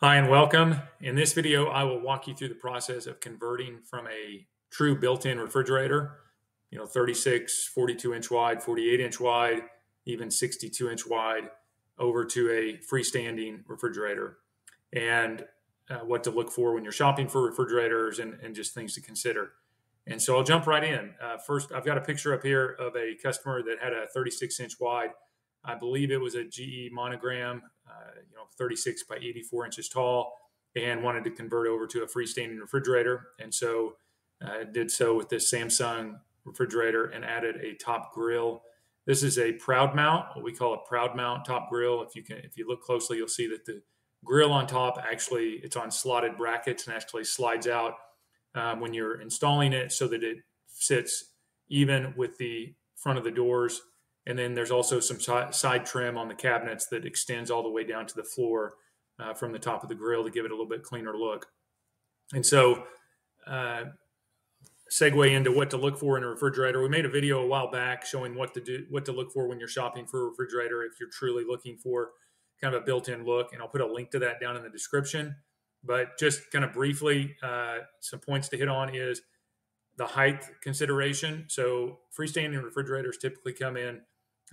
Hi and welcome. In this video, I will walk you through the process of converting from a true built-in refrigerator, 36, 42-inch wide, 48-inch wide, even 62-inch wide, over to a freestanding refrigerator, and what to look for when you're shopping for refrigerators and just things to consider. And so I'll jump right in. First, I've got a picture up here of a customer that had a 36-inch wide. I believe it was a GE monogram, 36 by 84 inches tall, and wanted to convert over to a freestanding refrigerator. And so did so with this Samsung refrigerator and added a top grill. This is a proud mount, what we call a proud mount top grill. If you look closely, you'll see that the grill on top it's on slotted brackets and actually slides out when you're installing it so that it sits even with the front of the doors. And then there's also some side trim on the cabinets that extends all the way down to the floor from the top of the grill to give it a little bit cleaner look. And so, segue into what to look for in a refrigerator. We made a video a while back showing what to look for when you're shopping for a refrigerator if you're truly looking for kind of a built-in look. And I'll put a link to that down in the description. But just kind of briefly, some points to hit on is the height consideration. So freestanding refrigerators typically come in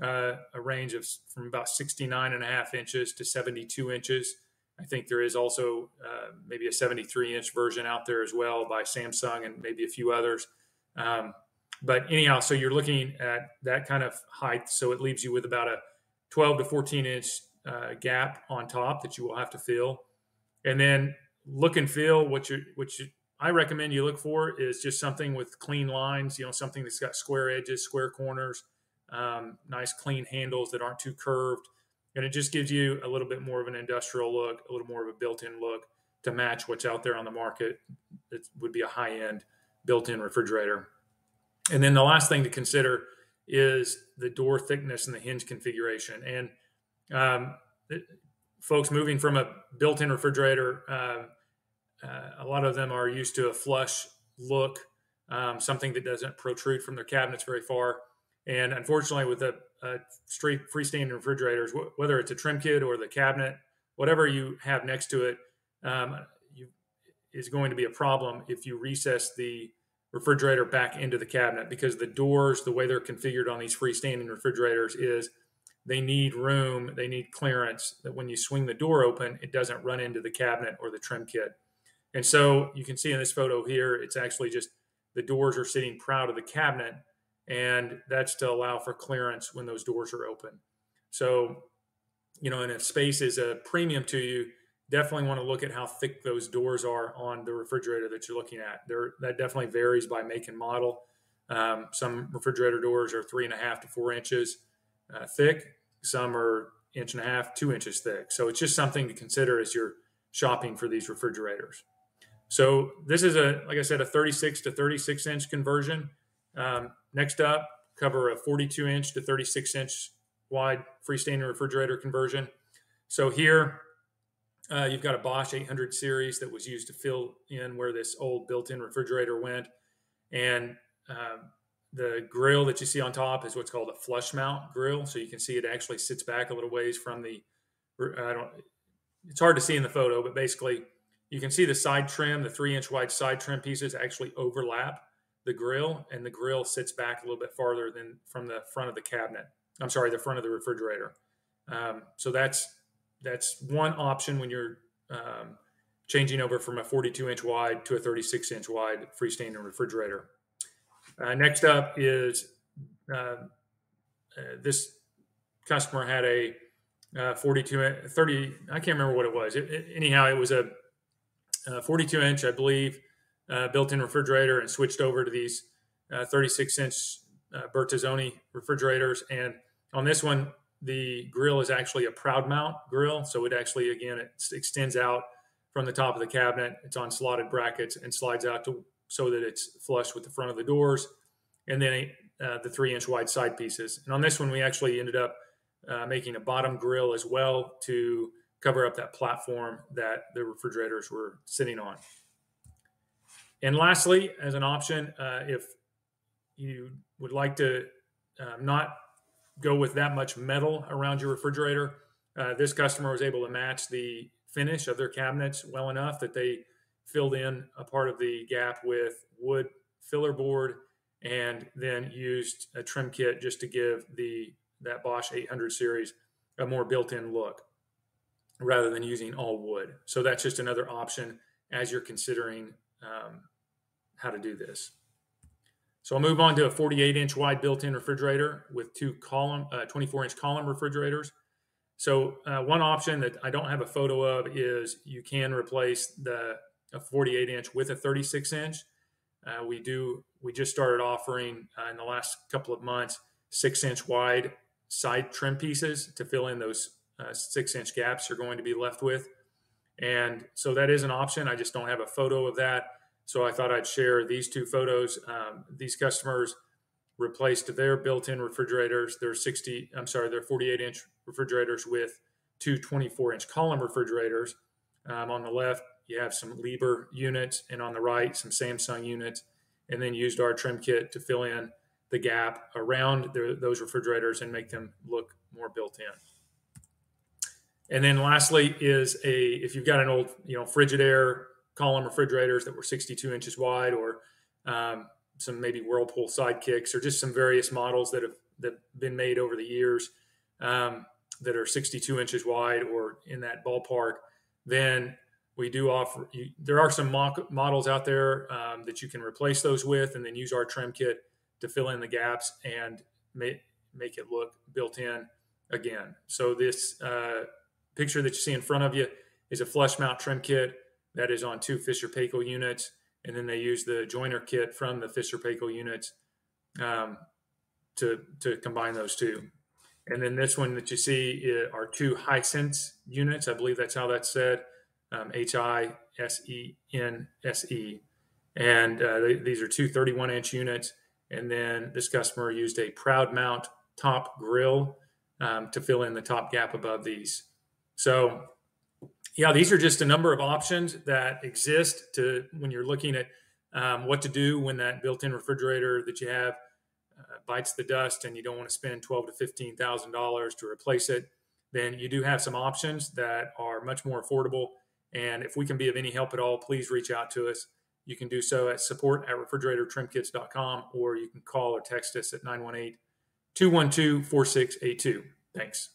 a range of from about 69.5 inches to 72 inches. I think there is also maybe a 73-inch version out there as well by Samsung and maybe a few others. But anyhow, so you're looking at that kind of height. So it leaves you with about a 12 to 14-inch gap on top that you will have to fill. And then look and feel, I recommend you look for is just something with clean lines, something that's got square edges, square corners, nice clean handles that aren't too curved. And it just gives you a little bit more of an industrial look, a little more of a built-in look to match what's out there on the market. It would be a high-end built-in refrigerator. And then the last thing to consider is the door thickness and the hinge configuration. And folks moving from a built-in refrigerator, a lot of them are used to a flush look, something that doesn't protrude from their cabinets very far. And unfortunately, with a straight freestanding refrigerators, whether it's a trim kit or the cabinet, whatever you have next to it, is going to be a problem if you recess the refrigerator back into the cabinet, because the doors, the way they're configured on these freestanding refrigerators is they need room, they need clearance, that when you swing the door open, it doesn't run into the cabinet or the trim kit. And so you can see in this photo here, it's actually just the doors are sitting proud of the cabinet, and that's to allow for clearance when those doors are open. So, and if space is a premium to you, definitely want to look at how thick those doors are on the refrigerator that you're looking at. That definitely varies by make and model. Some refrigerator doors are 3.5 to 4 inches thick. Some are 1.5 to 2 inches thick. So it's just something to consider as you're shopping for these refrigerators. So this is like I said, a 36 to 36 inch conversion. Next up, cover a 42-inch to 36-inch wide freestanding refrigerator conversion. So here, you've got a Bosch 800 series that was used to fill in where this old built-in refrigerator went. And the grill that you see on top is what's called a flush mount grill. So you can see it actually sits back a little ways from it's hard to see in the photo, but basically you can see the side trim, the 3-inch wide side trim pieces actually overlap the grill, and the grill sits back a little bit farther than from the front of the cabinet. I'm sorry, the front of the refrigerator. So that's one option when you're changing over from a 42-inch wide to a 36-inch wide freestanding refrigerator. Next up is this customer had a 30, I can't remember what it was. Anyhow, it was a 42-inch, I believe, built-in refrigerator, and switched over to these 36-inch Bertazzoni refrigerators. And on this one, the grill is actually a proud mount grill. So it actually, again, it extends out from the top of the cabinet. It's on slotted brackets and slides out so that it's flush with the front of the doors. And then the 3-inch wide side pieces. And on this one, we actually ended up making a bottom grill as well to cover up that platform that the refrigerators were sitting on. And lastly, as an option, if you would like to not go with that much metal around your refrigerator, this customer was able to match the finish of their cabinets well enough that they filled in a part of the gap with wood filler board, and then used a trim kit just to give that Bosch 800 series a more built-in look rather than using all wood. So that's just another option as you're considering how to do this. So I'll move on to a 48-inch wide built-in refrigerator with two 24-inch column refrigerators. So one option that I don't have a photo of is you can replace a 48-inch with a 36-inch. We just started offering in the last couple of months 6-inch wide side trim pieces to fill in those 6-inch gaps you're going to be left with. And so that is an option. I just don't have a photo of that. So I thought I'd share these two photos. These customers replaced their built-in refrigerators, their 48-inch refrigerators with two 24-inch column refrigerators. On the left, you have some Liebherr units, and on the right, some Samsung units, and then used our trim kit to fill in the gap around those refrigerators and make them look more built in. And then lastly is if you've got an old, Frigidaire column refrigerators that were 62 inches wide, or some maybe Whirlpool sidekicks, or just some various models that have been made over the years that are 62 inches wide or in that ballpark, then we do offer, there are some models out there that you can replace those with, and then use our trim kit to fill in the gaps and make it look built in again. So this picture that you see in front of you is a flush mount trim kit that is on two Fisher-Paykel units, and then they use the joiner kit from the Fisher-Paykel units to combine those two. And then this one that you see are two Hisense units. I believe that's how that's said, Hisense. And these are two 31-inch units. And then this customer used a Proud Mount top grill to fill in the top gap above these. So yeah, these are just a number of options that exist when you're looking at what to do when that built-in refrigerator that you have bites the dust and you don't want to spend $12,000 to $15,000 to replace it. Then you do have some options that are much more affordable. And if we can be of any help at all, please reach out to us. You can do so at support@refrigeratortrimkits.com, or you can call or text us at 918-212-4682. Thanks.